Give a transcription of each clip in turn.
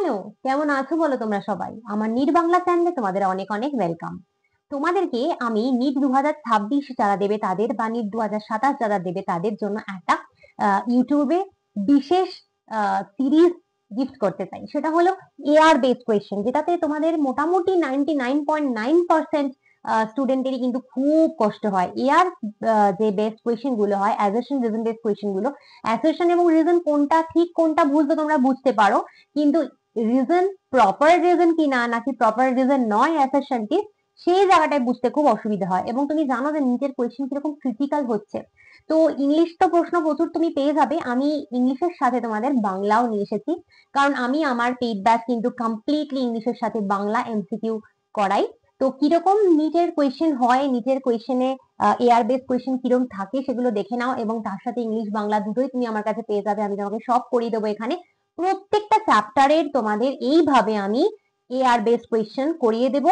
Hello, কেমন আছো বলো তোমরা সবাই? আমার নিট বাংলা চ্যানেলে তোমাদের অনেক অনেক ওয়েলকাম। তোমাদেরকে আমি নিট 2026 যারা দেবে তাদের বা নিট 2027 যারা দেবে তাদের জন্য একটা ইউটিউবে বিশেষ সিরিজ গিফট করতে চাই। সেটা হলো এআর বেসড কোয়েশ্চেন, যেটাতে তোমাদের মোটামুটি 99.9% স্টুডেন্টেরই কিন্তু খুব কষ্ট হয়। এআর যে বেসড কোয়েশ্চেন গুলো হয়, অ্যাসারশন রিজন বেসড কোয়েশ্চেন গুলো, অ্যাসারশন এবং রিজন কোনটা ঠিক কোনটা ভুল তো তোমরা বুঝতে পারো, কিন্তু রিজন প্রপার রিজন কিনা নাকি প্রপার রিজন নয় অ্যাসারশনটি, সেই জায়গাটায় বুঝতে খুব অসুবিধা হয়। এবং তুমি জানো যে নিজের কোয়েশ্চেন কিরকম ক্রিটিক্যাল হচ্ছে। তো ইংলিশ তো প্রশ্ন প্রচুর তুমি পেয়ে যাবে, আমি ইংলিশের সাথে তোমাদের বাংলাও নিয়ে এসেছি, কারণ আমি আমার পেইড ব্যাচ কিন্তু কমপ্লিটলি ইংলিশের সাথে বাংলা এমসিকিউ করাই। তো কিরকম নিটের কোয়েশ্চেন হয়, নিটের কোয়েশ্চেনে এআর বেস কোয়েশ্চেন কিরকম থাকে সেগুলো দেখে নাও, এবং তার সাথে ইংলিশ বাংলা দুটোই তুমি আমার কাছে পেয়ে যাবে। আমি তোমাকে সব করিয়ে দেবো এখানে। প্রত্যেকটা চ্যাপ্টারের তোমাদের এইভাবে আমি এআর বেস কোয়েশ্চেন করিয়ে দেব।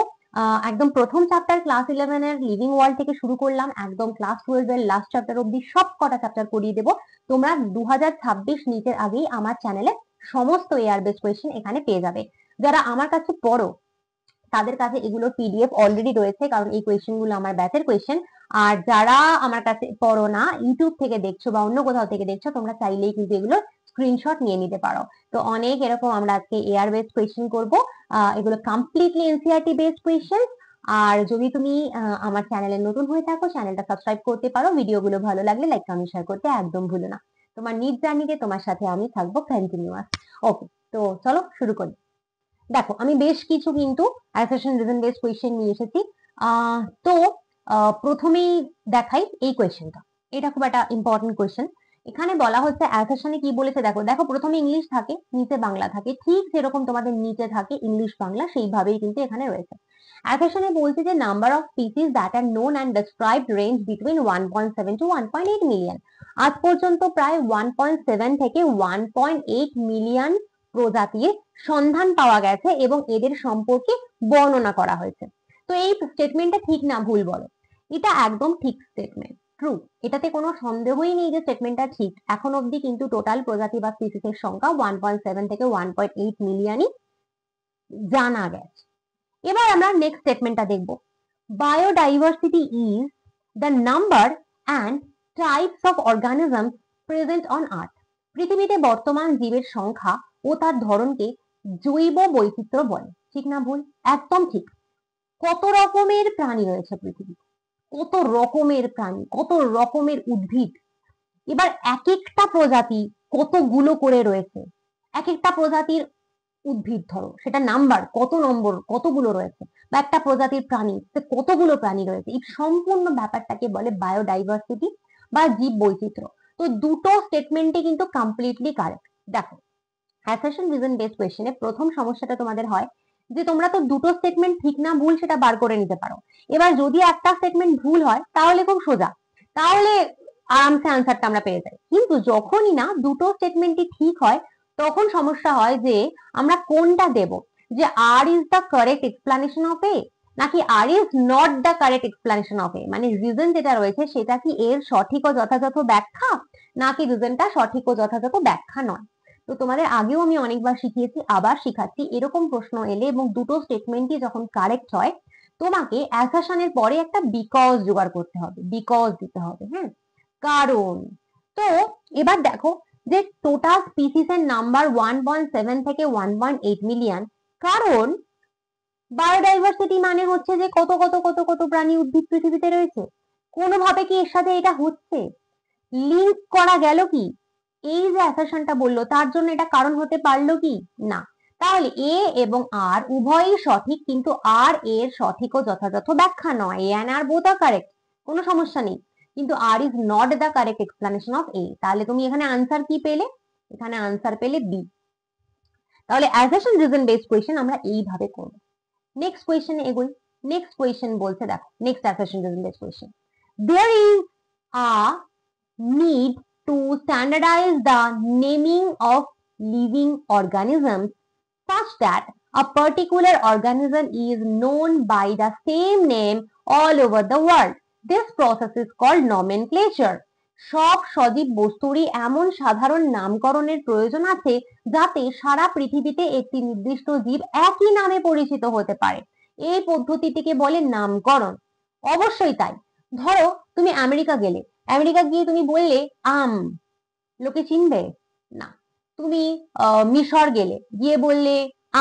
একদম প্রথম চ্যাপ্টার ক্লাস 11 এর লিভিং ওয়ার্ল্ড থেকে শুরু করলাম, একদম ক্লাস 12 এর লাস্ট চ্যাপ্টার অব্দি সব কটা চ্যাপ্টার করিয়ে দেব। তোমরা 2026 নিটের আগেই আমার চ্যানেলে সমস্ত এআর বেস কোয়েশ্চেন এখানে পেয়ে যাবে। যারা আমার কাছে পড়ো তাদের কাছে এগুলোর পিডিএফ অলরেডি রয়েছে, কারণ এই কোয়েশ্চেন গুলো আমার ব্যাচের কোয়েশ্চেন। আর যারা আমার কাছে পড়ো না, ইউটিউব থেকে দেখছো বা অন্য কোথাও থেকে দেখছো, তোমরা চাইলেই কিন্তু এগুলো স্ক্রিনশট নিয়ে নিতে পারো। তো অনেক এরকম আমরা আজকে এআর বেসড কোয়েশ্চেন করব। এগুলো কমপ্লিটলি এনসিইআরটি বেসড কোয়েশ্চেন। আর যদি তুমি আমার চ্যানেলে নতুন হয়ে থাকো, চ্যানেলটা সাবস্ক্রাইব করতে পারো। ভিডিওগুলো ভালো লাগলে লাইক কমেন্ট শেয়ার করতে একদম ভুলো না। তোমার নিট জার্নিতে তোমার সাথে আমি থাকবো কন্টিনিউয়াস। ওকে, তো চলো শুরু করি। দেখো, আমি বেশ কিছু কিন্তু অ্যাসারশন রিজন বেসড কোয়েশ্চেন নিয়ে এসেছি। তো প্রথমেই দেখাই এই কোয়েশ্চেনটা। এটা খুব একটা ইম্পর্টেন্ট কোয়েশ্চেন। এখানে বলা হচ্ছে অ্যাসারশনে কি বলেছে, দেখো দেখো প্রথমে ইংলিশ থাকে, নিচে বাংলা থাকে, ঠিক যেরকম তোমাদের নিচে থাকে ইংলিশ বাংলা, সেইভাবেই কিন্তু এখানে রয়েছে। অ্যাসারশনে বলছে যে number of species that are known and described range between 1.7 to 1.8 million. আজ পর্যন্ত প্রায় 1.7 থেকে 1.8 মিলিয়ন প্রজাতির সন্ধান পাওয়া গেছে এবং এদের সম্পর্কে বর্ণনা করা হয়েছে। তো এই স্টেটমেন্টটা ঠিক না ভুল বলো? এটা একদম ঠিক স্টেটমেন্ট, ট্রু। এটাতে কোনো সন্দেহই নেই যে স্টেটমেন্টটা ঠিক। এখন অবধি কিন্তু টোটাল প্রজাতি বা স্পিসিসের সংখ্যা 1.7 থেকে 1.8 মিলিয়নই জানা গেছে। এবার আমরা নেক্সট স্টেটমেন্টটা দেখব। Biodiversity is the number and types of organisms present on earth. পৃথিবীতে বর্তমান জীবের সংখ্যা ও তার ধরনকে জৈব বৈচিত্র্য বলে। ঠিক না ভুল? একদম ঠিক। কত রকমের প্রাণী রয়েছে পৃথিবীতে, কত রকমের প্রাণী, কত রকমের উদ্ভিদ। এবার এক একটা প্রজাতি কতগুলো করে রয়েছে, এক একটা প্রজাতির উদ্ভিদ ধরো, সেটা নাম্বার কত নম্বর কতগুলো রয়েছে, বা একটা প্রজাতির প্রাণী কতগুলো প্রাণী রয়েছে, এই সম্পূর্ণ ব্যাপারটাকে বলে বায়োডাইভার্সিটি বা জীব বৈচিত্র্য। তো দুটো স্টেটমেন্টে কিন্তু কমপ্লিটলি কারেক্ট। দেখো, অ্যাসারশন রিজন বেসড কোয়েশ্চেনে প্রথম সমস্যাটা তোমাদের হয় যে তোমরা তো দুটো স্টেটমেন্ট ঠিক না ভুল সেটা বার করে নিতে পারো। এবার যদি একটা স্টেটমেন্ট ভুল হয় তাহলে খুব সোজা, তাহলে আরামসে আনসারটা আমরা পেয়ে যাই। কিন্তু যখনই না দুটো স্টেটমেন্টই ঠিক হয়, তখন সমস্যা হয় যে আমরা কোনটা দেব, যে R is the correct explanation of A নাকি R is not the correct explanation of A. মানে রিজন যেটা রয়েছে সেটা কি এর সঠিক ও যথাযথ ব্যাখ্যা, নাকি রিজনটা সঠিক ও যথাযথ ব্যাখ্যা নয়। তো তোমাদের আগেও আমি অনেকবার শিখিয়েছি, আবার শিখাচ্ছি, এরকম প্রশ্ন এলে এবং দুটো স্টেটমেন্টই যখন কারেক্ট হয়, তোমাকে অ্যাসারশনের পরে একটা বিকজ জোগাড় করতে হবে, বিকজ দিতে হবে। হ্যাঁ, কারণ। তো এবার দেখো যে টোটাল স্পিসিস এর নাম্বার 1.7 থেকে 1.8 মিলিয়ন, কারণ বায়োডাইভার্সিটি মানে হচ্ছে যে কত কত কত কত প্রাণী উদ্ভিদ পৃথিবীতে রয়েছে। কোনোভাবে কি এর সাথে এটা হচ্ছে, লিঙ্ক করা গেল কি? এই যে অ্যাসারশনটা বললো তার জন্য এটা কারণ হতে পারলো কি? না। তাহলে এ এবং আর উভয়ই সঠিক, কিন্তু আর এর সঠিক ও যথাযথ ব্যাখ্যা নয়। A and R both are correct, কোনো সমস্যা নেই, কিন্তু R is not the correct explanation of A. তাহলে তুমি এখানে আনসার কি পেলে? এখানে আনসার পেলে বি। তাহলে অ্যাসারশন রিজন বেসড কোয়েশ্চেন আমরা এইভাবে করব। নেক্সট কোয়েশ্চেনে এগোই। নেক্সট কোয়েশ্চেন বলছে, দেখো next assertion reason based question, there is a need to standardize the naming of living organisms such that a particular organism is known by the same name all over the world. This process is called nomenclature. সব সজীব বস্তুরই এমন সাধারণ নামকরণের প্রয়োজন আছে যাতে সারা পৃথিবীতে একটি নির্দিষ্ট জীব একই নামে পরিচিত হতে পারে। এই পদ্ধতিটিকে বলে নামকরণ। অবশ্যই তাই। ধরো তুমি আমেরিকা গেলে, আমেরিকা গিয়ে তুমি বললে আম, লোকে চিনবে না। তুমি মিশর গেলে, গিয়ে বললে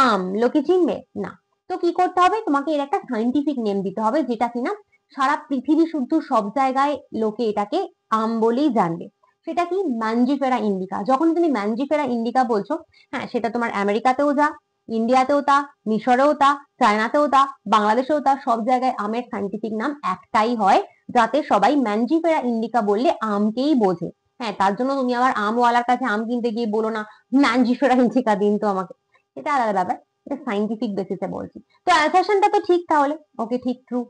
আম, লোকে চিনবে না। তো কি করতে হবে, তোমাকে এর একটা সাইন্টিফিক নেম দিতে হবে, যেটা কিনা সারা পৃথিবী শুদ্ধ সব জায়গায় লোকে এটাকে আম বলেই জানবে। সেটা কি, ম্যানজিফেরা ইন্ডিকা। যখন তুমি ম্যানজিফেরা ইন্ডিকা বলছো, হ্যাঁ সেটা তোমার আমেরিকাতেও যা, ইন্ডিয়াতেও তা, মিশরেও তা, চায়নাতেও তা, বাংলাদেশেও তা, সব জায়গায় আমের সাইন্টিফিক নাম একটাই হয়, যাতে সবাই ম্যানজিফেরা ইন্ডিকা বললে আমকেই বোঝে। হ্যাঁ, তার জন্য তুমি আবার আমওয়ালার কাছে আম কিনতে গিয়ে বলো না ম্যানজিফেরা ইন্ডিকা দিন তো আমাকে, এটা আলাদা ব্যাপার। এটা সাইন্টিফিক বেসিসে বলছি। তো অ্যাসারশনটা তো ঠিক, তাহলে ওকে ঠিক, ট্রু।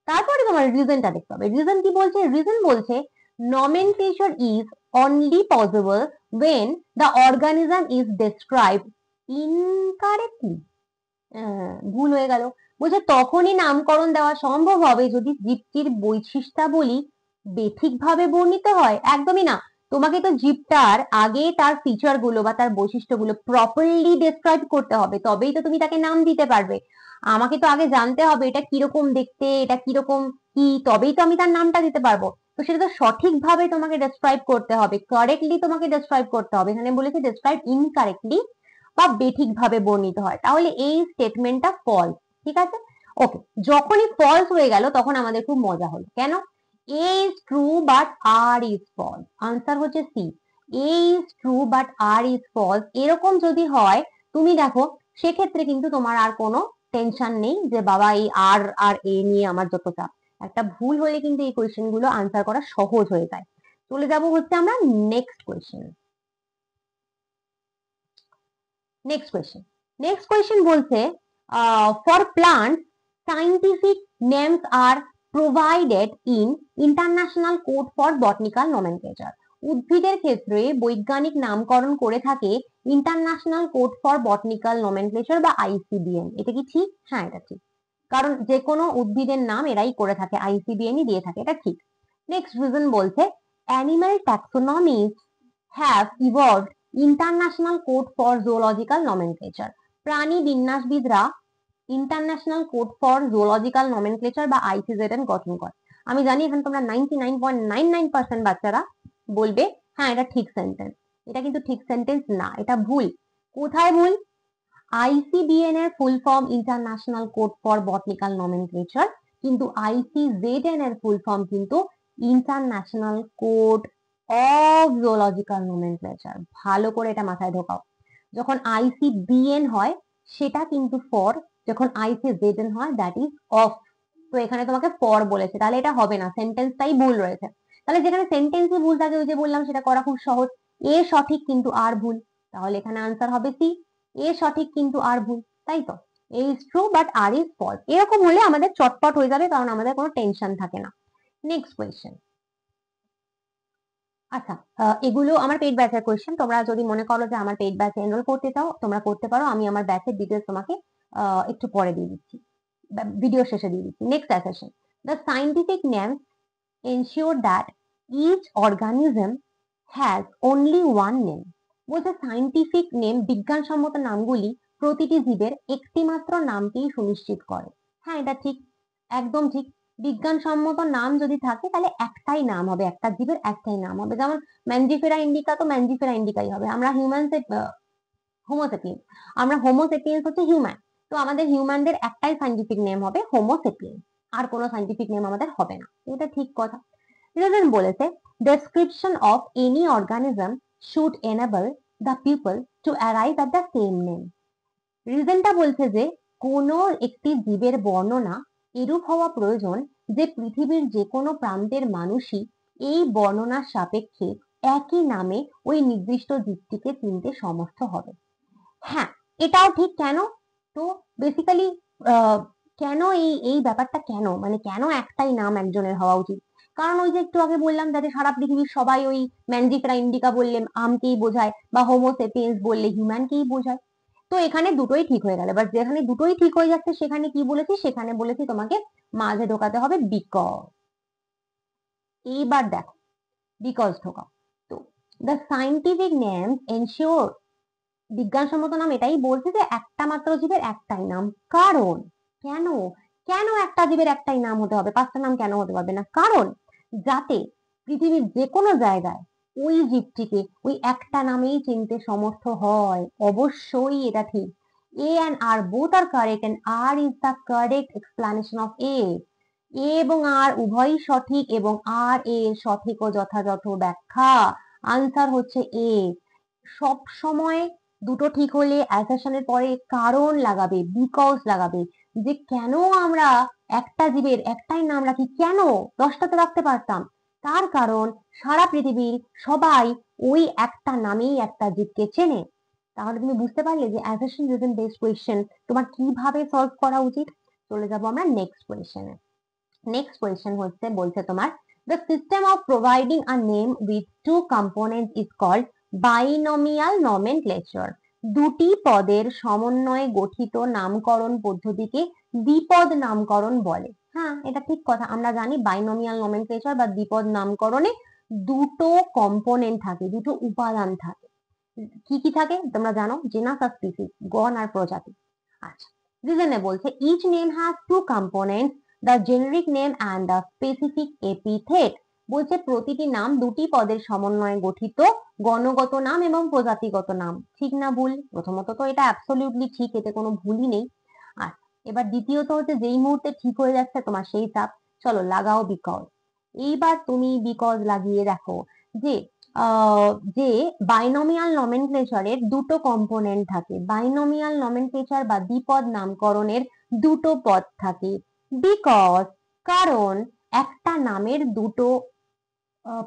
তারপরে তোমার রিজনটা দেখতে হবে। রিজন কি বলছে? রিজন বলছে nomenclature is only possible when the organism is described incorrectly. ভুল হয়ে গেল। বলছে তখনই নামকরণ দেওয়া সম্ভব হবে যদি জীবটির বৈশিষ্ট্যাবলী বেঠিকভাবে বর্ণিত হয়। একদমই না। তোমাকে তো জীবটার আগে তার ফিচার গুলো বা তার বৈশিষ্ট্যগুলো প্রপারলি ডেসক্রাইব করতে হবে, তবেই তো তুমি তাকে নাম দিতে পারবে। আমাকে তো আগে জানতে হবে এটা কিরকম দেখতে, এটা কিরকম কি, তবেই তো আমি তার নামটা দিতে পারবো। তো সেটা তো সঠিকভাবে তোমাকে ডেসক্রাইব করতে হবে, কারেক্টলি তোমাকে ডেসক্রাইব করতে হবে। এখানে বলেছে ডেসক্রাইব ইনকারেক্টলি বা বেঠিকভাবে বর্ণিত হয়, তাহলে এই স্টেটমেন্টটা ফলস। ঠিক আছে, ওকে। যখনই ফলস হয়ে গেল তখন আমাদের খুব মজা হলো। কেন? A is true but R is false. Answer হচ্ছে C. A is true but R is false, এরকম যদি হয় তুমি দেখো, সেক্ষেত্রে কিন্তু তোমার আর কোনো টেনশন নেই যে বাবা এই আর আর এ নিয়ে আমার যত চাপ। একটা ভুল হলে কিন্তু এই কোয়েশ্চেন গুলো আনসার করা সহজ হয়ে যায়। চলে যাব হচ্ছে আমরা নেক্সট কোয়েশ্চেন। নেক্সট কোয়েশ্চেন বলছে for plant scientific names are provided in international code for botanical nomenclature. উদ্ভিদের ক্ষেত্রে বৈজ্ঞানিক নামকরণ করে থাকে international code for botanical nomenclature বা আইসিবিএন। এটা কি ঠিক? হ্যাঁ, এটা ঠিক। কারণ যে কোনো উদ্ভিদের নাম এরাই করে থাকে, আইসিবিএনই দিয়ে থাকে, এটা ঠিক। নেক্সট রিজন বলছে animal taxonomies have evolved international code for zoological nomenclature. প্রাণী বিন্যাসবিদরা international code for zoological nomenclature বা আইসিজেডএন গঠন করে। আমি জানি এখানে তোমরা 99.99% বাচ্চারা বলবে হ্যাঁ এটা ঠিক সেন্টেন্স। এটা কিন্তু ঠিক সেন্টেন্স না, এটা ভুল। কোথায় ভুল? আইসিবিএন এর full form international code for botanical nomenclature, কিন্তু আইসিজেডএন এর ফুল ফর্ম কিন্তু international code of zoological nomenclature. ভালো করে এটা মাথায় ঢোকাও। যখন আইসিবিএন হয় সেটা কিন্তু ফর, যখন আইসিজেডএন হয় দ্যাট ইজ অফ। তো এখানে তোমাকে ফর বলেছে, তাহলে এটা হবে না, সেন্টেন্সটাই ভুল রয়েছে। তাহলে যেখানে সেন্টেন্সই ভুল থাকে, ওই যে বললাম সেটা করা খুব সহজ। এ সঠিক কিন্তু আর ভুল, তাহলে এখানে আনসার হবে সি। এ সঠিক কিন্তু আর ভুল, তাই তো। A is true but R is false, এরকম হলে আমাদের চটপট হয়ে যাবে, কারণ আমাদের কোনো টেনশন থাকে না। Next question. আচ্ছা, এগুলো আমার পেইড ব্যাচের কোয়েশ্চেন। তোমরা যদি মনে করো যে আমার পেইড ব্যাচে এনরোল করতে চাও, তোমরা করতে পারো। আমি আমার ব্যাচের ডিটেলস তোমাকে একটু পরে দিয়ে দিচ্ছি, ভিডিও শেষে দিয়ে দিচ্ছি। Next assertion, the scientific names ensure that each organism has only one name. বলছে সাইন্টিফিক নেম, বিজ্ঞানসম্মত নামগুলি প্রতিটি জীবের একটি মাত্র নামকেই সুনিশ্চিত করে। হ্যাঁ, এটা ঠিক, একদম ঠিক। বিজ্ঞানসম্মত নাম যদি থাকে তাহলে একটাই নাম হবে, একটা জীবের একটাই নাম হবে। যেমন ম্যানজিফেরা ইন্ডিকা তো ম্যানজিফেরা ইন্ডিকাই হবে। আমরা হিউম্যান হোমোসেপিয়েন্স, আমরা হোমোসেপিয়েন্স হচ্ছে হিউম্যান, তো আমাদের হিউম্যানদের একটাই সাইন্টিফিক নেম হবে হোমোসেপিয়েন্স, আর কোনো সাইন্টিফিক নেম আমাদের হবে না। এটা ঠিক কথা। রিজন বলেছে description of any organism should enable the people to arrive at the same name. রিজনটা বলছে যে কোনো একটি জীবের বর্ণনা এরূপ হওয়া প্রয়োজন যে পৃথিবীর যে কোনো প্রান্তের মানুষই এই বর্ণনার সাপেক্ষে একই নামে ওই নির্দিষ্ট জীবটিকে চিনতে সমর্থ হবে। হ্যাঁ, এটাও ঠিক। কেন? তো বেসিক্যালি কেন এই এই ব্যাপারটা, কেন মানে কেন একটাই নাম একজনের হওয়া উচিত? কারণ ওই যে একটু আগে বললাম, যাতে সারা পৃথিবীর সবাই ওই ম্যানজিফেরা ইন্ডিকা বললে আমকেই বোঝায় বা হোমোসেপিয়েন্স বললে হিউম্যানকেই বোঝায়। তো এখানে দুটোই ঠিক হয়ে গেল। এবার যেখানে দুটোই ঠিক হয়ে যাচ্ছে সেখানে কি বলেছি? সেখানে বলেছি তোমাকে মাঝে ঢোকাতে হবে বিকজ। এইবার দেখো, বিকজ ঢোকাও। তো দ্য সাইন্টিফিক নেম এনশিওর, বিজ্ঞানসম্মত নাম এটাই বলছে যে একটা মাত্র জীবের একটাই নাম। কারণ কেন, কেন একটা জীবের একটাই নাম হতে হবে, পাঁচটা নাম কেন হতে পারবে না? কারণ যাতে পৃথিবীর যে কোনো জায়গায় ওই জীবটিকে ওই একটা নামেই চিনতে সমর্থ হয়। অবশ্যই এটা ঠিক। এ and R both are correct and R is the correct explanation of এ। এ এবং আর উভয়ই সঠিক এবং আর এর সঠিক ও যথাযথ ব্যাখ্যা। আনসার হচ্ছে এ। সব সময় দুটো ঠিক হলে অ্যাসারশনের পরে কারণ লাগাবে, বিকজ লাগাবে, যে কেন আমরা একটা জীবের একটাই নাম রাখি, কেন 10টা তো রাখতে পারতাম। তার কারণ সারা পৃথিবীর সবাই ওই একটা নামেই একটা জীবকে চেনে। তাহলে তুমি বুঝতে পারলে যে অ্যাসারশন রিজন বেসড কোয়েশ্চেন তোমার কিভাবে সলভ করা উচিত। চলে যাব আমরা নেক্সট কোয়েশ্চেনে। নেক্সট কোয়েশ্চেন হচ্ছে, বলছে তোমার the system of providing a name with two components is called binomial nomenclature। দুটি পদের সমন্বয়ে গঠিত নামকরণ পদ্ধতিকে দ্বিপদ নামকরণ বলে। হ্যাঁ, এটা ঠিক কথা। আমরা জানি বাইনোমিয়াল নমেনক্লেচার বা দ্বিপদ নামকরণে দুটো কম্পোনেন্ট থাকে, দুটো উপাদান থাকে। কি কি থাকে তোমরা জানো? জেনাস আর স্পিসিস, গণ আর প্রজাতি। আচ্ছা, রিজনে বলছে each name has two components, the generic name and the specific epithet. বলছে প্রতিটি নাম দুটি পদের সমন্বয়ে গঠিত, গণগত নাম এবং প্রজাতিগত নাম। ঠিক না ভুল? প্রথমত তো এটা অ্যাবসলিউটলি ঠিক, এতে কোনো ভুলই নেই। আর এবার দ্বিতীয়ত হচ্ছে যেই মুহূর্তে ঠিক হয়ে যাচ্ছে তোমার সেই চাপ। চলো লাগাও বিকজ। এইবার তুমি বিকজ লাগিয়ে দেখো যে যে বাইনোমিয়াল নমেনক্লেচারের দুটো কম্পোনেন্ট থাকে, বাইনোমিয়াল নমেনক্লেচার বা দ্বিপদ নামকরণের দুটো পদ থাকে। বিকজ কারণ একটা নামের দুটো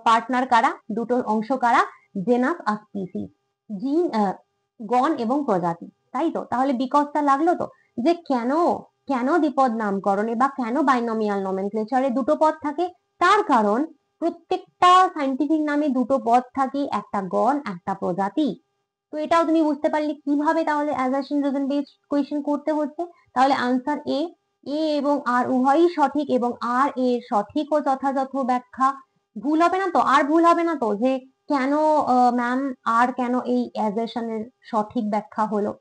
পার্টনার কারা, দুটো অংশ কারা? জেনাস আর স্পিসিস, জিন, গণ এবং প্রজাতি, তাই তো? তাহলে বিকজটা লাগলো তো, যে কেন কেন দ্বিপদ নামকরণে বা কেন বাইনোমিয়াল নমেনক্লেচারে দুটো পদ থাকে। তার কারণ প্রত্যেকটা সাইন্টিফিক নামে দুটো পদ থাকে, একটা গণ একটা প্রজাতি। তো এটাও তুমি বুঝতে পারলে কিভাবে তাহলে অ্যাসারশন রিজন বেসড কোয়েশ্চেন করতে হচ্ছে। তাহলে আনসার এ। এ এবং আর উভয়ই সঠিক এবং আর এর সঠিক ও যথাযথ ব্যাখ্যা। ভুল হবে না তো? আর ভুল হবে না তো যে কেন ম্যাম আর কেন এই অ্যাসারশনের সঠিক ব্যাখ্যা হলো?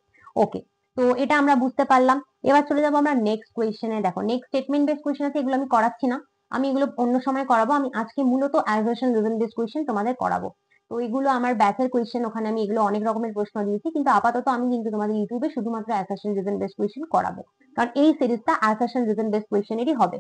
ওকে, তো এটা আমরা বুঝতে পারলাম। এবার চলে যাবো আমরা নেক্সট কোয়েশ্চেনে। দেখো নেক্সট স্টেটমেন্ট বেসড কোয়েশ্চেন আছে, এগুলো আমি করাচ্ছি না, আমি এগুলো অন্য সময় করাবো। আমি আজকে মূলত অ্যাসারশন রিজন বেসড কোয়েশ্চেন তোমাদের করাবো। তো এগুলো আমার ব্যাচের কোয়েশ্চেন, ওখানে আমি এগুলো অনেক রকমের প্রশ্ন দিয়েছি, কিন্তু আপাতত আমি কিন্তু তোমাদের ইউটিউবে শুধুমাত্র অ্যাসারশন রিজন বেসড কোয়েশ্চেন করাবো, কারণ এই সিরিজটা অ্যাসারশন রিজন বেসড কোয়েশ্চেনেরই হবে।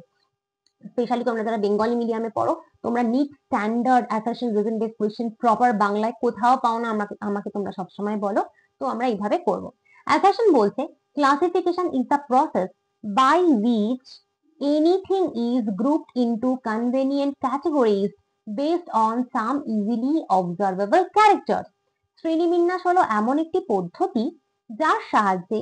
স্পেশালি তোমরা যারা বেঙ্গলি মিডিয়ামে পড়ো, তোমরা NEET standard assertion reason based question proper বাংলায় কোথাও পাও না, আমাকে আমাকে তোমরা সবসময় বলো। তো আমরা এইভাবে করব। অ্যাসারশন বলছে classification is the process by which anything is grouped into convenient categories based on some easily observable character. শ্রেণীবিন্যাস হলো এমন একটি পদ্ধতি যার সাহায্যে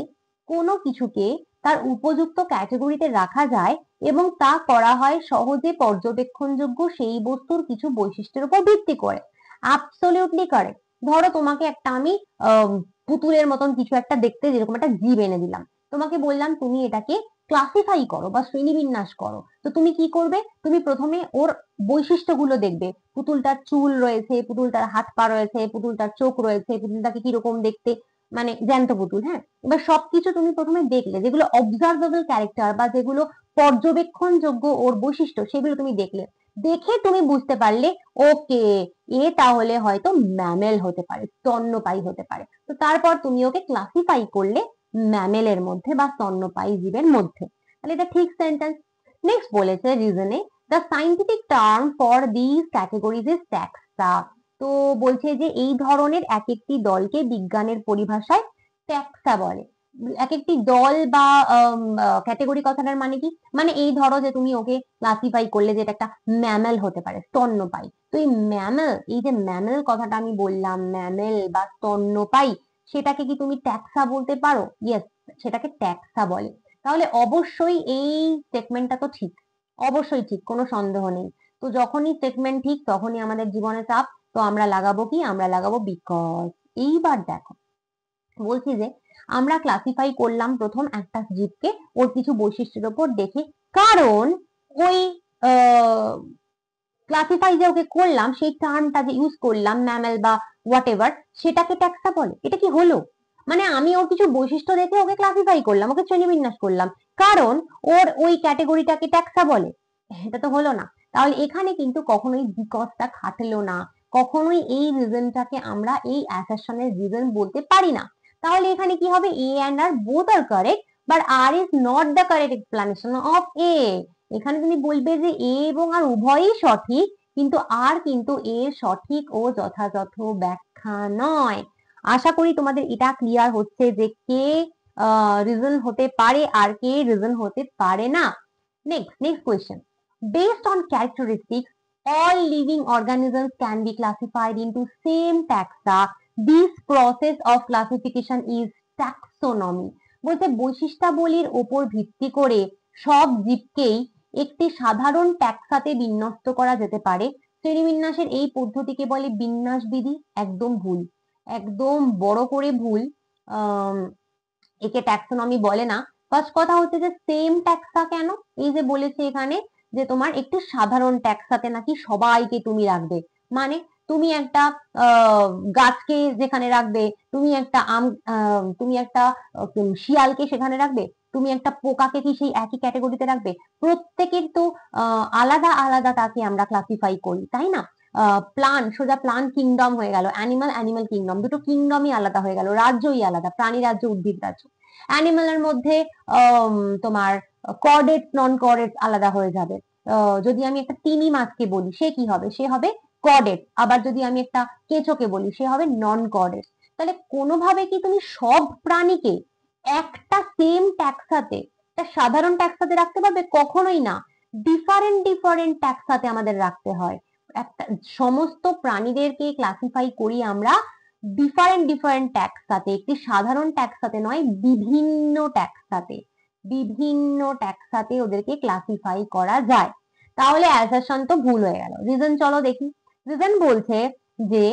কোনো কিছুকে তার উপযুক্ত ক্যাটাগরিতে রাখা যায় এবং তা করা হয় সহজে পর্যবেক্ষণযোগ্য সেই বস্তুর কিছু বৈশিষ্ট্যের উপর ভিত্তি করে। Absolutely correct. ধরো তোমাকে একটা আমি পুতুলের মতন কিছু একটা দেখতে যেরকম একটা জীব এনে দিলাম, তোমাকে বললাম তুমি এটাকে ক্লাসিফাই করো বা শ্রেণীবিন্যাস করো। তো তুমি কি করবে? তুমি প্রথমে ওর বৈশিষ্ট্যগুলো দেখবে। পুতুলটার চুল রয়েছে, পুতুলটার হাত পা রয়েছে, পুতুলটার চোখ রয়েছে, পুতুলটাকে কিরকম দেখতে, মানে জ্যান্ত পুতুল। হ্যাঁ, এবার সবকিছু তুমি প্রথমে দেখলে, যেগুলো অবজারভেবল ক্যারেক্টার বা যেগুলো পর্যবেক্ষণযোগ্য ওর বৈশিষ্ট্য, সেগুলো তুমি দেখলে। দেখে তুমি বুঝতে পারলে ওকে এ তাহলে হয়তো ম্যামেল হতে পারে, স্তন্যপায়ী হতে পারে। তো তারপর তুমি ওকে ক্লাসিফাই করলে ম্যামেলের মধ্যে বা স্তন্যপায়ী জীবের মধ্যে। তাহলে এটা ঠিক সেন্টেন্স। নেক্সট বলেছে রিজনে the scientific term for this categories is taxa. তো বলছে যে এই ধরনের এক একটি দলকে বিজ্ঞানের পরিভাষায় ট্যাক্সা বলে। এক একটি দল বা ক্যাটেগরি কথাটার মানে কি? মানে এই ধরো যে তুমি ওকে ক্লাসিফাই করলে যে এটা একটা ম্যামেল হতে পারে, স্তন্যপায়ী। তো এই ম্যামেল, এই যে ম্যামেল কথাটা আমি বললাম, ম্যামেল বা স্তন্যপায়ী, সেটাকে কি তুমি ট্যাক্সা বলতে পারো? ইয়েস, সেটাকে ট্যাক্সা বলে। তাহলে অবশ্যই এই স্টেটমেন্টটা তো ঠিক, অবশ্যই ঠিক, কোনো সন্দেহ নেই। তো যখনই স্টেটমেন্ট ঠিক তখনই আমাদের জীবনে চাপ। তো আমরা লাগাবো কি? আমরা লাগাবো বিকজ। এইবার দেখো বলছি যে আমরা ক্লাসিফাই করলাম প্রথম একটা জীবকে ওর কিছু বৈশিষ্ট্যের উপর দেখে, কারণ ওই ক্লাসিফাই যে ওকে করলাম, সেই টার্মটা যে ইউজ করলাম ম্যামেল বা হোয়াট এভার, সেটাকে ট্যাক্সা বলে? এটা কি হলো? মানে আমি ওর কিছু বৈশিষ্ট্য দেখে ওকে ক্লাসিফাই করলাম, ওকে শ্রেণীবিন্যাস করলাম, কারণ ওর ওই ক্যাটেগরিটাকে ট্যাক্সা বলে? এটা তো হলো না। তাহলে এখানে কিন্তু কখনোই বিকজটা খাটলো না, কখনোই এই রিজনটাকে আমরা এই অ্যাসারশনের রিজন বলতে পারি না। তাহলে এখানে কি হবে? A and R both are correct, but R is not the correct explanation of A. এখানে তুমি বলবে যে এ এবং আর উভয়ই সঠিক, কিন্তু আর কিন্তু এর সঠিক ও যথাযথ ব্যাখ্যা নয়। আশা করি তোমাদের এটা ক্লিয়ার হচ্ছে যে কে রিজন হতে পারে আর কে রিজন হতে পারে না। Next question. Based on characteristics, all living organisms can be classified into same taxa. This process of classification is taxonomy. বলতে বৈশিষ্ট্যাবলীর ওপর ভিত্তি করে সব জীবকেই একটি সাধারণ ট্যাক্সাতে বিন্যস্ত করা যেতে পারে। শ্রেণীবিন্যাসের এই পদ্ধতিকে বলে বিন্যাস বিধি। একদম ভুল, একদম বড় করে ভুল। একে ট্যাক্সোনমি বলে না। ফার্স্ট কথা হচ্ছে যে সেম ট্যাক্সা কেন? এই যে বলেছে এখানে যে তোমার একটি সাধারণ ট্যাক্সাতে নাকি সবাইকে তুমি রাখবে, মানে তুমি একটা গাছকে যেখানে রাখবে, তুমি একটা তুমি একটা শিয়ালকে সেখানে রাখবে, তুমি একটা পোকাকে কি সেই একই ক্যাটাগরিতে রাখবে? প্রত্যেকের তো আলাদা আলাদা তাকে আমরা ক্লাসিফাই করি, তাই না? সোজা প্লান্ট কিংডম হয়ে গেল, অ্যানিমাল কিংডম, দুটো কিংডমই আলাদা হয়ে গেল, রাজ্যই আলাদা, প্রাণী রাজ্য উদ্ভিদ রাজ্য। অ্যানিমালের মধ্যে তোমার কর্ডেটস নন কর্ডেটস আলাদা হয়ে যাবে। যদি আমি একটা তিমি মাছকে বলি, সে কি হবে? সে হবে কর্ডেট। আবার যদি আমি একটা কেঁচোকে বলি, সে হবে নন কর্ডেট। তাহলে কোনোভাবে কি তুমি সব প্রাণীকে একটা সেম ট্যাক্সাতে, একটা সাধারণ ট্যাক্সাতে রাখতে পারবে? কখনোই না। ডিফারেন্ট ডিফারেন্ট ট্যাক্সাতে আমাদের রাখতে হয়। একটা সমস্ত প্রাণীদেরকে ক্লাসিফাই করি আমরা ডিফারেন্ট ডিফারেন্ট ট্যাক্সাতে, একটি সাধারণ ট্যাক্সাতে নয়, বিভিন্ন ট্যাক্সাতে। বিভিন্ন ট্যাক্সাতে ওদেরকে ক্লাসিফাই করা যায়। তাহলে অ্যাসারশন তো ভুল হয়ে গেল। রিজন চলো দেখি। রিজন বলছে যে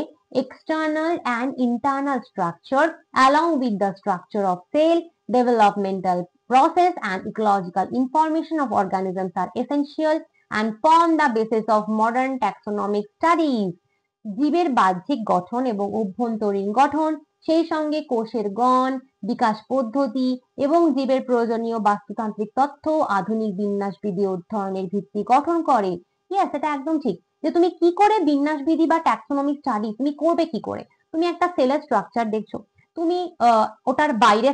external and internal structure along with the structure of cell, developmental process and ecological information of organisms are essential and form the basis of modern taxonomic studies. জীবের বাহ্যিক গঠন এবং অভ্যন্তরীণ গঠন, সেই সঙ্গে কোষের গণ, বিকাশ পদ্ধতি এবং জীবের প্রয়োজনীয় বাস্তুতান্ত্রিক তথ্য আধুনিক বিন্যাসবিধি অধ্যয়নের ভিত্তি গঠন করে। ইয়েস, এটা একদম ঠিক। যে তুমি কি করে বিন্যাসবিধি বা ট্যাক্সোনমিক স্টাডি তুমি করবে কি করে? তুমি একটা সেলের স্ট্রাকচার দেখছো, তুমি ওটার বাইরে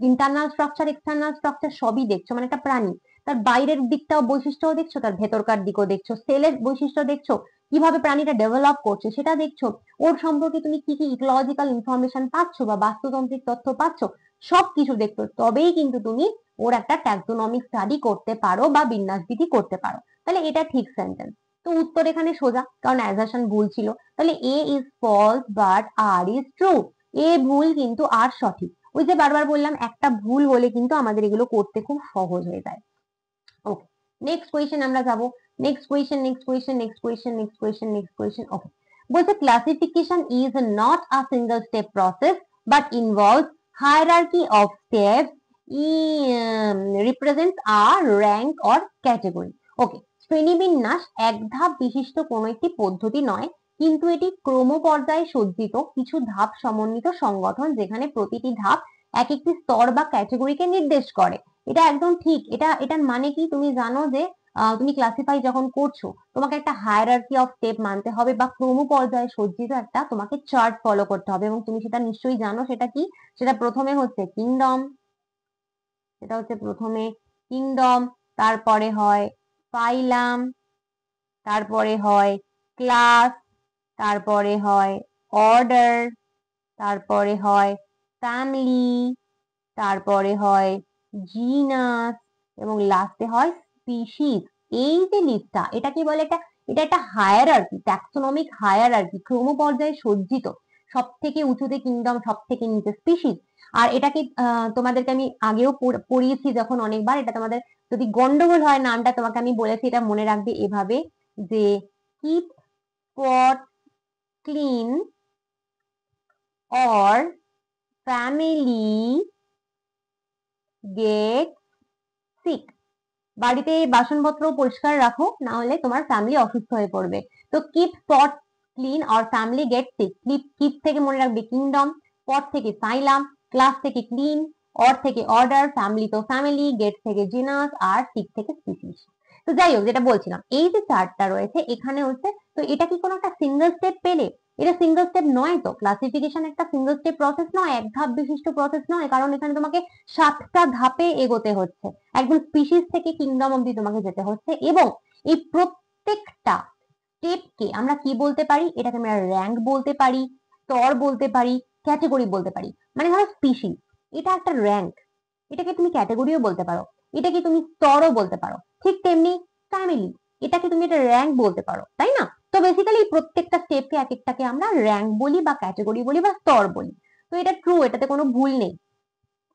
ইন্টারনাল স্ট্রাকচার এক্সটার্নাল স্ট্রাকচার সবই দেখছো, মানে একটা প্রাণী তার বাইরের দিকটাও বৈশিষ্ট্য দেখছো, তার ভেতরকার দিকও দেখছো, সেলের বৈশিষ্ট্য দেখছো, কিভাবে প্রাণীটা ডেভেলপ করছে সেটা দেখছো, ওর সম্পর্কে তুমি কি কি ইকোলজিক্যাল ইনফরমেশন পাচ্ছ বা বাস্তুতান্ত্রিক তথ্য পাচ্ছ, সবকিছু দেখছো, তবেই কিন্তু তুমি ওর একটা ট্যাক্সোনমিক স্টাডি করতে পারো বা বিন্যাসবিধি করতে পারো। তাহলে এটা ঠিক সেন্টেন্স। তো উত্তর এখানে সোজা, কারণ অ্যাজারশন ভুল ছিল। তাহলে A is false but R is true. A ভুল কিন্তু আর সঠিক। ওই যে বারবার বললাম, একটা ভুল হলে কিন্তু আমাদের এগুলো করতে খুব সহজ হয়ে যায়। ওকে, নেক্সট কোয়েশ্চেন আমরা যাব। Next question. ওকে, বলছে classification is not a single step process but involves hierarchy of steps represents a rank or category. Okay, শ্রেণীবিন্যাস এক ধাপ বিশিষ্ট কোন একটি পদ্ধতি নয়, কিন্তু এটি ক্রমপর্যায়ে সজ্জিত কিছু ধাপ সমন্বিত সংগঠন, যেখানে প্রতিটি ধাপ এক একটি স্তর বা ক্যাটাগরিকে নির্দেশ করে। এটা একদম ঠিক। এটার মানে কি তুমি জানো যে তুমি ক্লাসিফাই যখন করছো, তোমাকে একটা হায়ারার্কি অফ স্টেপ মানতে হবে বা ক্রমপর্যায়ে সজ্জিত একটা তোমাকে চার্ট ফলো করতে হবে, এবং তুমি সেটা নিশ্চয়ই জানো। সেটা কি? সেটা প্রথমে হচ্ছে কিংডম, সেটা হচ্ছে প্রথমে কিংডম, তারপরে হয় ফাইলাম, তারপরে হয় ক্লাস, তারপরে হয় অর্ডার, তারপরে হয় ফ্যামিলি, তারপরে হয় জিনাস, এবং লাস্টে হয় স্পিসিস। এই যে লিস্টটা, এটা কি বলে? এটা একটা হায়ারার্কি, ট্যাক্সোনমিক হায়ারার্কি, ক্রমপর্যায়ে সজ্জিত। সব থেকে উঁচুতে কিংডম, সব থেকে নিচে স্পিসিস। আর এটাকে তোমাদেরকে আমি আগেও পড়িয়েছি যখন অনেকবার। এটা তোমাদের যদি গন্ডগোল হয় নামটা, তোমাকে আমি বলেছি, এটা মনে রাখবে এভাবে যে keep spot clean or family get sick. বাড়িতে বাসনপত্র পরিষ্কার রাখো, না হলে তোমার ফ্যামিলি অসুস্থ হয়ে পড়বে। তো keep pot clean or family get sick. Keep থেকে মনে রাখবে কিংডম, পট থেকে সাইলাম, ক্লাস থেকে ক্লিন, অর থেকে অর্ডার, ফ্যামিলি তো ফ্যামিলি, গেট থেকে জিনাস, আর সিক থেকে স্পিসিস। তো যাই হোক, যেটা বলছিলাম, এই যে চার্টটা রয়েছে এখানে হচ্ছে, তো এটা কি কোনো একটা সিঙ্গেল স্টেপ পেলে? এটা সিঙ্গেল স্টেপ নয়। তো ক্লাসিফিকেশন একটা সিঙ্গেল স্টেপ প্রসেস নয়, এক ধাপ বিশিষ্ট প্রসেস নয়, কারণ এখানে তোমাকে 7টা ধাপে এগোতে হচ্ছে, একদম স্পিসিস থেকে কিংডম অব্দি তোমাকে যেতে হচ্ছে। এবং এই প্রত্যেকটা স্টেপকে আমরা কি বলতে পারি? এটাকে আমরা র্যাঙ্ক বলতে পারি, স্তর বলতে পারি, ক্যাটেগরি বলতে পারি। মানে ধরো স্পিসিস, এটা একটা র্যাঙ্ক, এটাকে তুমি ক্যাটেগরিও বলতে পারো, এটাকে তুমি স্তরও বলতে পারো। ঠিক তেমনি ফ্যামিলি, এটাকে তুমি একটা র্যাঙ্ক বলতে পারো, তাই না? তো বেসিক্যালি প্রত্যেকটা স্টেপকে এক একটাকে আমরা র্যাঙ্ক বলি বা ক্যাটেগরি বলি বা স্তর বলি। তো এটা ট্রু, এটাতে কোনো ভুল নেই।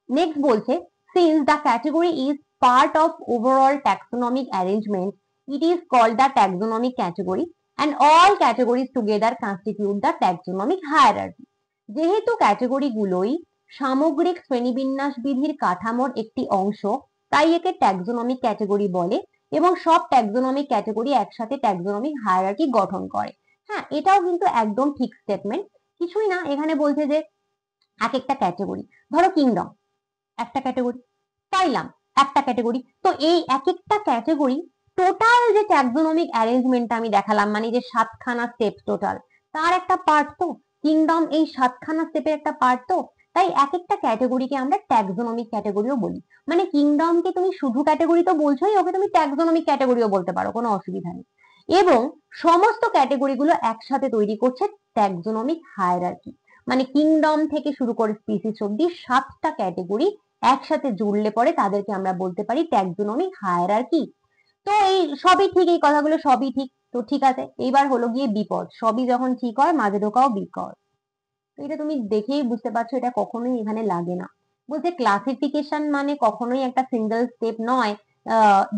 নেক্সট বলছে, since the category is part of overall taxonomic arrangement, it is called the taxonomic category and all categories together constitute the taxonomic hierarchy. যেহেতু ক্যাটেগরি গুলোই সামগ্রিক শ্রেণীবিন্যাস বিধির কাঠামোর একটি অংশ, তাই একে ট্যাক্সোনমিক ক্যাটেগরি বলে এবং সব ট্যাক্সোনমিক ক্যাটেগরি একসাথে ট্যাক্সোনমিক হায়ারার্কি গঠন করে। হ্যাঁ, এটাও কিন্তু একদম ঠিক স্টেটমেন্ট, কিছুই না। এখানে বলছে যে এক একটা ক্যাটেগরি, ধরো কিংডম একটা ক্যাটেগরি, পাইলাম একটা ক্যাটেগরি। তো এই এক একটা ক্যাটেগরি টোটাল যে ট্যাক্সোনমিক অ্যারেঞ্জমেন্টটা আমি দেখালাম, মানে যে 7খানা স্টেপ টোটাল, তার একটা পার্ট তো কিংডম, এই 7খানা স্টেপের একটা পার্ট তো। তাই এক একটা ক্যাটেগরিকে আমরা ট্যাক্সোনমিক ক্যাটেগরিও বলি। মানে কিংডমকে তুমি শুধু ক্যাটেগরি তো বলছোই, ওকে তুমি ট্যাক্সোনমিক ক্যাটেগরিও বলতে পারো, কোনো অসুবিধা নেই। এবং সমস্ত ক্যাটেগরিগুলো একসাথে তৈরি করছে ট্যাক্সোনমিক হায়ারার্কি। মানে কিংডম থেকে শুরু করে স্পিসিস অব্দি 7টা ক্যাটেগরি একসাথে জুড়লে পরে তাদেরকে আমরা বলতে পারি ট্যাক্সোনমিক হায়ারার্কি। তো এই সবই ঠিক, এই কথাগুলো সবই ঠিক। তো ঠিক আছে, এইবার হলো গিয়ে বিপদ। সবই যখন ঠিক হয়, মাঝে ঢোকাও বিপদ। তো এটা তুমি দেখেই বুঝতে পারছো, এটা কখনোই এখানে লাগে না। বলছে ক্লাসিফিকেশন মানে কখনোই একটা সিঙ্গেল স্টেপ নয়,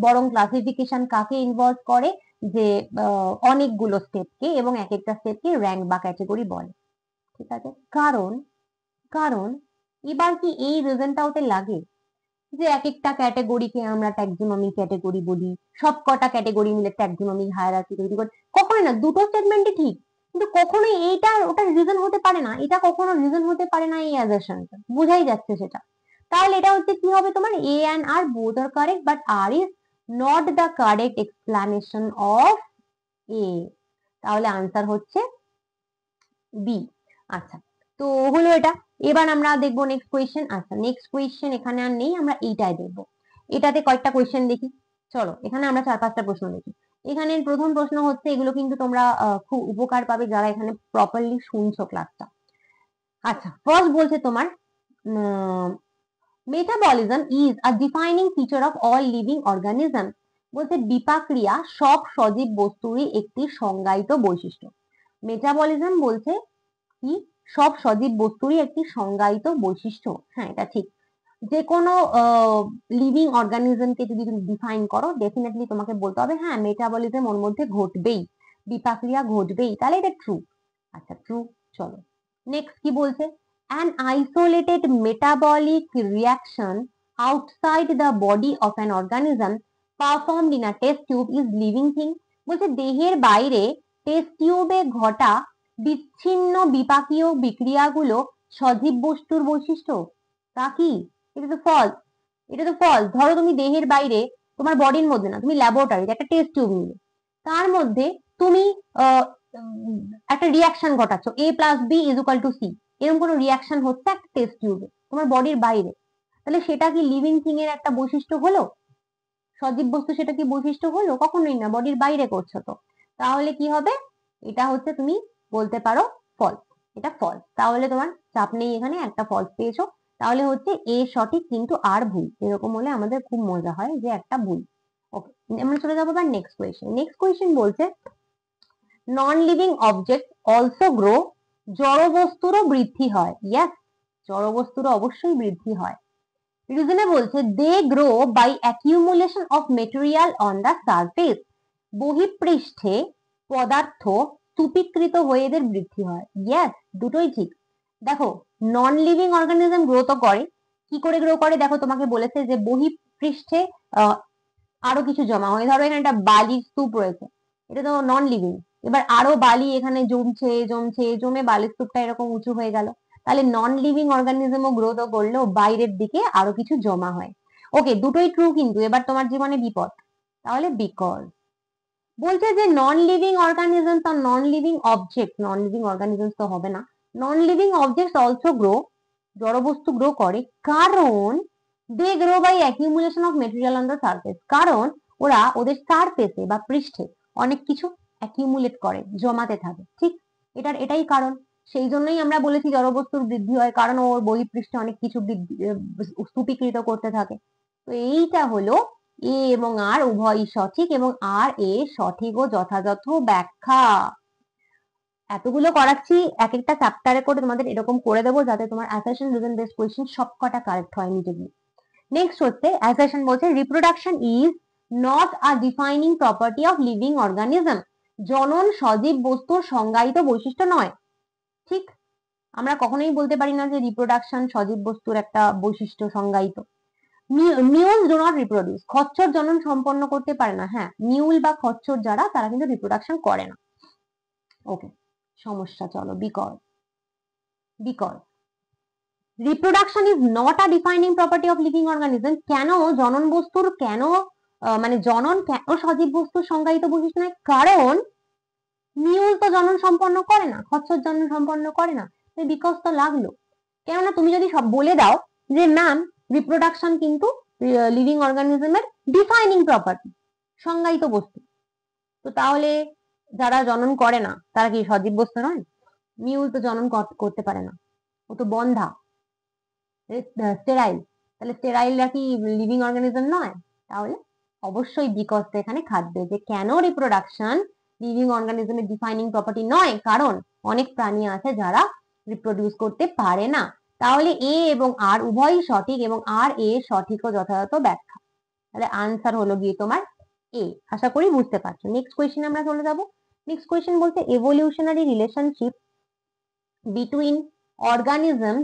বরং ক্লাসিফিকেশন কাকে ইনভলভ করে? যে অনেকগুলো স্টেপকে, এবং এক একটা স্টেপকে র্যাঙ্ক বা ক্যাটেগরি বলে। ঠিক আছে, কারণ কারণ এবার কি এই রিজনটা ওতে লাগে যে এক একটা ক্যাটেগরিকে আমরা ট্যাক্সোনমিক ক্যাটেগরি বলি, সব কটা ক্যাটেগরি মিলে ট্যাক্সোনমিক হায়ারার্কি তৈরি করি? কখনোই না, দুটো স্টেটমেন্টই ঠিক, কিন্তু কখনোই এইটা ওটা রিজন হতে পারে না, এটা কখনো রিজন হতে পারে না, এই অ্যাজারশনটা বোঝাই যাচ্ছে সেটা। তাহলে এটা হচ্ছে কি হবে তোমার, A and R both are correct, but R is not the correct explanation of A. তাহলে আনসার হচ্ছে বি। আচ্ছা, তো হলো এটা। এবার আমরা দেখবো নেক্সট কোয়েশ্চেন। আচ্ছা, নেক্সট কোয়েশ্চেন এখানে আর নেই, আমরা এইটাই দেখবো। এটাতে কয়েকটা কোয়েশ্চেন দেখি, চলো এখানে আমরা 4-5টা প্রশ্ন দেখি। এখানে প্রথম প্রশ্ন হচ্ছে, এগুলো কিন্তু তোমরা খুব উপকার পাবে যারা এখানে প্রপারলি শুনছো ক্লাসটা। আচ্ছা, ফার্স্ট বলছে তোমার, metabolism is a defining feature of all living organism. বলছে বিপাক্রিয়া সব সজীব বস্তুরই একটি সংজ্ঞায়িত বৈশিষ্ট্য। মেটাবলিজম বলছে কি, সব সজীব বস্তুরই একটি সংজ্ঞায়িত বৈশিষ্ট্য। হ্যাঁ, এটা ঠিক। যে কোনো লিভিং অর্গানিজমকে যদি তুমি ডিফাইন করো, ডেফিনেটলি তোমাকে বলতে হবে হ্যাঁ মেটাবলিজম ওর মধ্যে ঘটবেই, বিপাক্রিয়া ঘটবেই, তাহলে এটা ট্রু। আচ্ছা, ট্রু। চলো নেক্সট কি বলছে, an isolated metabolic reaction outside the body of an organism performed in a test tube is living thing। বলছে দেহের বাইরে টেস্ট টিউবে ঘটা বিচ্ছিন্ন বিপাকীয় বিক্রিয়াগুলো সজীব বস্তুর বৈশিষ্ট্য। তা কি? এটা তো ফলস, এটা তো ফলস। ধরো তুমি দেহের বাইরে, তোমার বডির মধ্যে না, তুমি ল্যাবরেটরিতে একটা টেস্ট টিউব নিলে, তার মধ্যে তুমি একটা রিয়াকশন ঘটাচ্ছ, A plus B is equal to C, এরকম কোনো রিয়াকশন হচ্ছে একটা টেস্ট টিউবে তোমার বডির বাইরে, তাহলে সেটা কি লিভিং থিং এর একটা বৈশিষ্ট্য হলো? সজীব বস্তু সেটা কি বৈশিষ্ট্য হলো? কখনোই না, বডির বাইরে করছো তো। তাহলে কি হবে? এটা হচ্ছে তুমি বলতে পারো ফলস, এটা ফলস। তাহলে তোমার চাপ নেই, এখানে একটা ফলস পেয়েছো। তাহলে হচ্ছে এ সঠিক কিন্তু আর ভুল, এরকম হলে আমাদের খুব মজা হয় যে একটা ভুল। ওকে, আমরা চলে যাবো এবার নেক্সট কোয়েশ্চেন। নেক্সট কোয়েশ্চেন বলছে, নন লিভিং অবজেক্ট অলসো গ্রো। জড় বস্তুরও বৃদ্ধি হয়। ইয়েস, জড় বস্তুরও অবশ্যই বৃদ্ধি হয়। রিজনে বলছে they grow by accumulation of material on the surface. বহিঃপৃষ্ঠে পদার্থ স্তূপীকৃত হয়ে এদের বৃদ্ধি হয়। ইয়েস, দুটোই ঠিক। দেখো, নন লিভিং অর্গানিজম গ্রো তো করে, কি করে গ্রো করে? দেখো তোমাকে বলেছে যে বহিঃপৃষ্ঠে আরো কিছু জমা হয়, ধরো এখানে একটা বালির স্তূপ রয়েছে, এটা তো নন লিভিং, এবার আরো বালি এখানে জমছে জমছে জমে বালির স্তূপটা এরকম উঁচু হয়ে গেল, তাহলে নন লিভিং অর্গানিজমও গ্রোথ করলেও বাইরের দিকে আরো কিছু জমা হয়। ওকে, দুটোই ট্রু, কিন্তু এবার তোমার জীবনে বিপদ, তাহলে বিকজ বলছে যে নন লিভিং অর্গানিজমস আর non living object, non living organisms তো হবে না, non living objects also grow, জড়বস্তু গ্রো করে, কারণ they grow by accumulation of material on the surface, কারণ ওরা ওদের সারফেসে বা পৃষ্ঠে অনেক কিছু অ্যাকিউমুলেট করে, জমাতে থাকে, ঠিক, এটাই কারণ। সেই জন্যই আমরা বলেছি জড়বস্তুর বৃদ্ধি হয়, কারণ ওর বহিঃপৃষ্ঠে অনেক কিছু স্তূপীকৃত করতে থাকে। তো এইটা হলো এ এবং আর উভয়ই সঠিক, এবং আর এ সঠিক ও যথাযথ ব্যাখ্যা। এতগুলো করাচ্ছি, এক একটা চ্যাপ্টারে করে তোমাদের এরকম করে দেবো, যাতে তোমার অ্যাসারশন রিজন বেসড কোয়েশ্চেন সবকটা কারেক্ট হয় নিজে গিয়ে। নেক্সট হচ্ছে অ্যাসারশন, বলছে reproduction is not a defining property of living organism, জনন সজীব বস্তুর সংজ্ঞায়িত বৈশিষ্ট্য নয়। ঠিক, আমরা কখনোই বলতে পারি না যে রিপ্রোডাকশন সজীব বস্তুর একটা বৈশিষ্ট্য সংজ্ঞায়িত। মিউল ডো নট রিপ্রোডিউস, খচ্চর জনন সম্পন্ন করতে পারে না। হ্যাঁ, মিউল বা খচ্চর যারা, তারা কিন্তু রিপ্রোডাকশন করে না। ওকে, সমস্যা, চলো because reproduction is not a defining property of living organism, কেন জনন বস্তুর কেন মানে জনন কেন সজীব বস্তুর সংজ্ঞায়িত বৈশিষ্ট্য নয়, কারণ মিউল তো জনন সম্পন্ন করে না, খচ্চর জনন সম্পন্ন করে না, বিকজ তো লাগলো। কেননা তুমি যদি সব বলে দাও যে ম্যাম রিপ্রোডাকশন কিন্তু লিভিং অর্গানিজমের ডিফাইনিং প্রপার্টি, সংজ্ঞায়িত বস্তু, তো তাহলে যারা জনন করে না তারা কি সজীব বস্তু নয়? মিউল তো জনন করতে পারে না, ও তো বন্ধা, স্টেরাইল, তাহলে স্টেরাইলরা কি লিভিং অর্গানিজম নয়? তাহলে অবশ্যই বিকজ এখানে খাটবে, যে কেন রিপ্রোডাকশন লিভিং অর্গানিজমের ডিফাইনিং প্রপার্টি নয়, কারণ অনেক প্রাণী আছে যারা রিপ্রোডিউস করতে পারে না। তাহলে এ এবং আর উভয়ই সঠিক, এবং আর এ সঠিক ও যথাযথ ব্যাখ্যা, তাহলে আনসার হলো গিয়ে তোমার এ। আশা করি বুঝতে পারছো। নেক্সট কোয়েশ্চেন আমরা চলে যাব। নেক্সট কোয়েশ্চেন বলতে evolutionary relationship between organism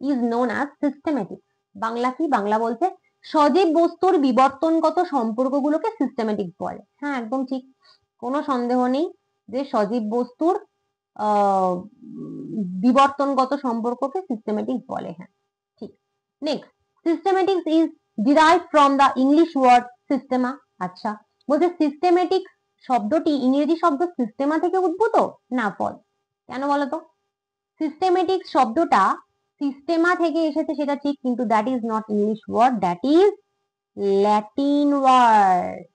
is known as systematic. Bangla কি? বাংলা বলছে সজীব বস্তুর বিবর্তনগত সম্পর্কগুলোকে সিস্টেমেটিক বলে। হ্যাঁ, একদম ঠিক, কোনো সন্দেহ নেই যে সজীব বস্তুর বিবর্তনগত সম্পর্ককে সিস্টেমেটিক বলে। হ্যাঁ, ঠিক। Next, systematic is derive from the English word systema. আচ্ছা, বলছে সিস্টেমেটিক শব্দটি ইংরেজি শব্দ সিস্টেমা থেকে উদ্ভূত না, ফলস। কেন বলতো? সিস্টেমেটিক শব্দটা সিস্টেমা থেকে এসেছে সেটা ঠিক, কিন্তু that is not English word, that is Latin word.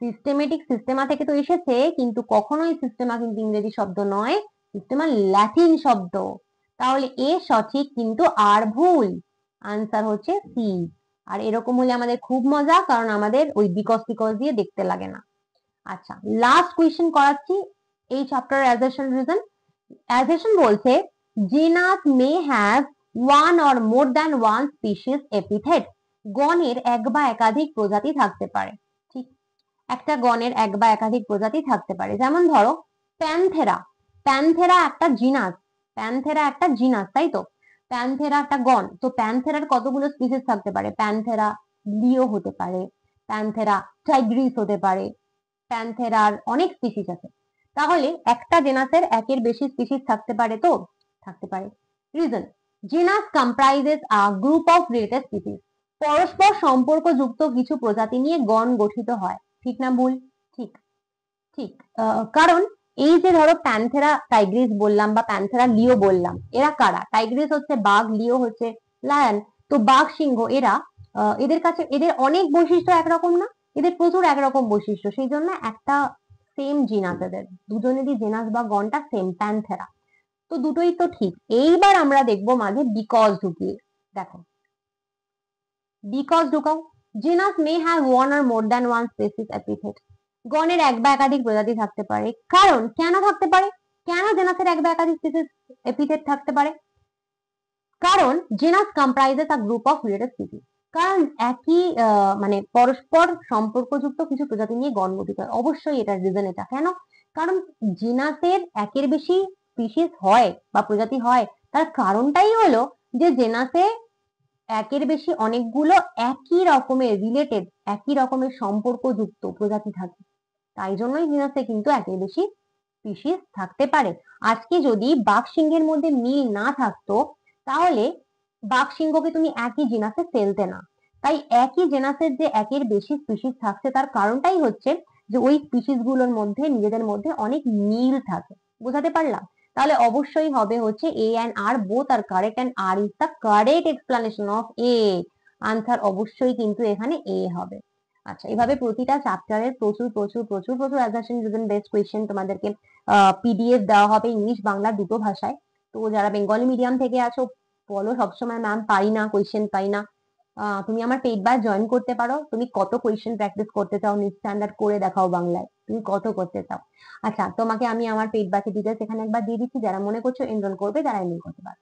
Systematic systema থেকে তো এসেছে, কিন্তু কখনোই সিস্টেমা কিন্তু ইংরেজি শব্দ নয়, সিস্টেমা ল্যাটিন শব্দ। তাহলে এ সঠিক, কিন্তু আর ভুল, আনসার হচ্ছে সি। আর এরকম হলে আমাদের খুব মজা, কারণ আমাদের ওই বিকজ দিয়ে দেখতে লাগে না। আচ্ছা, লাস্ট কোয়েশ্চেন করাচ্ছি এই চ্যাপ্টার অ্যাসারশন রিজন। অ্যাসারশন বলছে genus may have one or more than one species epithet, গণের এক বা একাধিক প্রজাতি থাকতে পারে। ঠিক, একটা গণের এক বা একাধিক প্রজাতি থাকতে পারে, যেমন ধরো প্যান্থেরা, প্যান্থেরা একটা জিনাস, প্যান্থেরা একটা জিনাস, তাই তো? প্যান্থেরা একটা গণ, তো প্যান্থেরার কতগুলো স্পিসিস থাকতে পারে? প্যান্থেরা লিও হতে পারে, প্যান্থেরা টাইগ্রিস হতে পারে, প্যান্থেরার অনেক স্পিসিস আছে। তাহলে একটা জেনাসের একের বেশি স্পিসিস থাকতে পারে, তো থাকতে পারে। Reason, genus comprises a group of related species, পরস্পর সম্পর্কযুক্ত কিছু প্রজাতি নিয়ে গণ গঠিত হয়। ঠিক না ভুল? ঠিক, ঠিক। কারণ এই যে ধরো প্যান্থেরা টাইগ্রিস বললাম বা প্যান্থেরা লিও বললাম, এরা কারা? টাইগ্রিস হচ্ছে বাঘ, লিও হচ্ছে লায়ন, তো বাঘ সিংহ এরা এদের কাছে এদের অনেক বৈশিষ্ট্য একরকম না, এদের প্রচুর একরকম বৈশিষ্ট্য, সেই জন্য একটা সেম জিনাস, এদের দুজনেরই জেনাস বা গণটা সেম, প্যান্থেরা, তো দুটোই তো ঠিক। এইবার আমরা দেখবো মাঝে বিকজ ঢুকিয়ে, দেখো বিকজ ঢুকাও। Genus may have one or more than one species epithet, গণের এক বা একাধিক প্রজাতি থাকতে পারে, কারণ কেন থাকতে পারে? কেন জেনাসের এক বা একাধিক স্পেসিস এপিথেট থাকতে পারে? কারণ genus comprises a group of related species, কারণ একই মানে পরস্পর সম্পর্কযুক্ত কিছু প্রজাতি নিয়ে গণ গঠিত হয়। অবশ্যই এটার রিজন এটা। কেন? কারণ জেনাসের একের বেশি স্পিসিস হয় বা প্রজাতি হয়, তার কারণটাই হলো যে জেনাসে একের বেশি অনেকগুলো একই রকমের রিলেটেড, একই রকমের সম্পর্কযুক্ত প্রজাতি থাকে, তাই জন্যই জিনাসে কিন্তু একের বেশি স্পিসিস থাকতে পারে। আজকে যদি বাঘ সিংহের মধ্যে মিল না থাকতো, তাহলে বাঘ সিংহকে তুমি একই জিনাসে ফেলতে না। তাই একই জেনাসের যে একের বেশি স্পিসিস থাকছে, তার কারণটাই হচ্ছে যে ওই স্পিসিস গুলোর মধ্যে নিজেদের মধ্যে অনেক মিল থাকে। বোঝাতে পারলাম? তাহলে অবশ্যই হবে হচ্ছে A and R both are correct, and R is the correct explanation of A. Answer অবশ্যই কিন্তু এখানে এ হবে। আচ্ছা, এভাবে প্রতিটা চ্যাপ্টারের প্রচুর প্রচুর প্রচুর প্রচুর অ্যাসারশন রিজন বেসড কোয়েশ্চেন তোমাদেরকে পিডিএফ দেওয়া হবে ইংলিশ বাংলা দুটো ভাষায়। তো যারা বেঙ্গলি মিডিয়াম থেকে আছো, বলো সবসময় ম্যাম পাই না, কোয়েশ্চেন পাই না, তুমি আমার পেইড ব্যাচ জয়েন করতে পারো। তুমি কত কোয়েশ্চেন প্র্যাকটিস করতে চাও, নিট স্ট্যান্ডার্ড করে দেখাও বাংলায়, তুমি কত করতে চাও। আচ্ছা, তোমাকে আমি আমার পেইড ব্যাচের ডিটেলস এখানে একবার দিয়ে দিচ্ছি, যারা মনে করছো এনরোল করবে তারা এনরোল করতে পারো।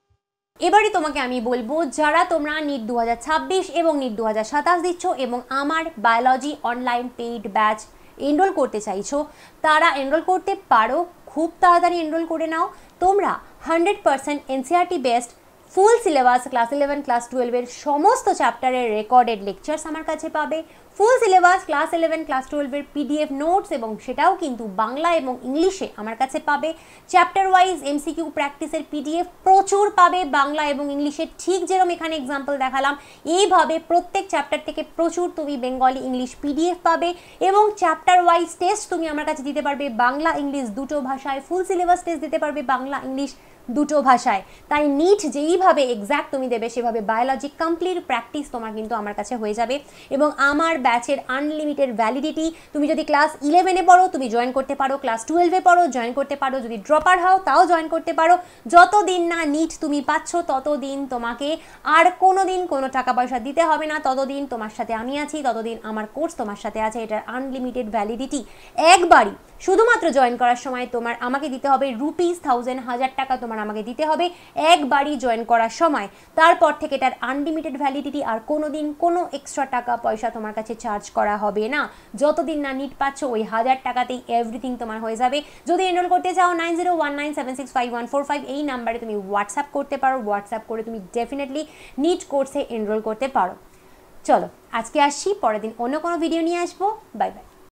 এবারে তোমাকে আমি বলবো, যারা তোমরা নিট 2026 এবং নিট 2027 দিচ্ছ এবং আমার biology online paid batch enrol করতে চাইছো, তারা এনরোল করতে পারো। খুব তাড়াতাড়ি এনরোল করে নাও। তোমরা 100% NCERT best full syllabus class 11 class 12 এর সমস্ত চ্যাপ্টারের রেকর্ডেড লেকচার্স আমার কাছে পাবে। ফুল সিলেবাস ক্লাস 11 ক্লাস 12 এর পিডিএফ নোটস, এবং সেটাও কিন্তু বাংলা এবং ইংলিশে আমার কাছে পাবে। চ্যাপ্টার ওয়াইজ এমসিকিউ প্র্যাকটিসের পিডিএফ প্রচুর পাবে বাংলা এবং ইংলিশে, ঠিক যেরকম এখানে এক্সাম্পল দেখালাম। এইভাবে প্রত্যেক চ্যাপ্টার থেকে প্রচুর তুমি বেঙ্গলি ইংলিশ পিডিএফ পাবে, এবং চ্যাপ্টার ওয়াইজ টেস্ট তুমি আমার কাছে দিতে পারবে বাংলা ইংলিশ দুটো ভাষায়। ফুল সিলেবাস টেস্ট দিতে পারবে বাংলা ইংলিশ দুটো ভাষায়। তাই নিট যেইভাবে এক্স্যাক্ট তুমি দেবে, সেভাবে বায়োলজি কমপ্লিট প্র্যাকটিস তোমার কিন্তু আমার কাছে হয়ে যাবে। এবং আমার ব্যাচের আনলিমিটেড ভ্যালিডিটি, তুমি যদি ক্লাস 11-এ পড়ো তুমি জয়েন করতে পারো, ক্লাস 12-এ পড়ো জয়েন করতে পারো, যদি ড্রপার হও তাও জয়েন করতে পারো। যতদিন না নিট তুমি পাচ্ছ ততদিন তোমাকে আর কোনো দিন কোনো টাকা পয়সা দিতে হবে না, ততদিন তোমার সাথে আমি আছি, ততদিন আমার কোর্স তোমার সাথে আছে। এটার আনলিমিটেড ভ্যালিডিটি। একবারই শুধুমাত্র জয়েন করার সময় তোমার আমাকে দিতে হবে ₹1000 1000 টাকা তোমার আমাকে দিতে হবে একবারই জয়েন করার সময়। তারপর থেকে এটার আনলিমিটেড ভ্যালিডিটি, আর কোনো দিন কোনো এক্সট্রা টাকা পয়সা তোমার কাছে চার্জ করা হবে না। যতদিন না নিট পাচ্ছ ওই 1000 টাকাতেই এভরিথিং তোমার হয়ে যাবে। যদি এনরোল করতে চাও 9019765145 এই নাম্বারে তুমি হোয়াটসঅ্যাপ করতে পারো। হোয়াটসঅ্যাপ করে তুমি ডেফিনেটলি নিট কোর্সে এনরোল করতে পারো। চলো আজকে আসছি, পরের দিন অন্য কোনো ভিডিও নিয়ে আসবো। Bye bye.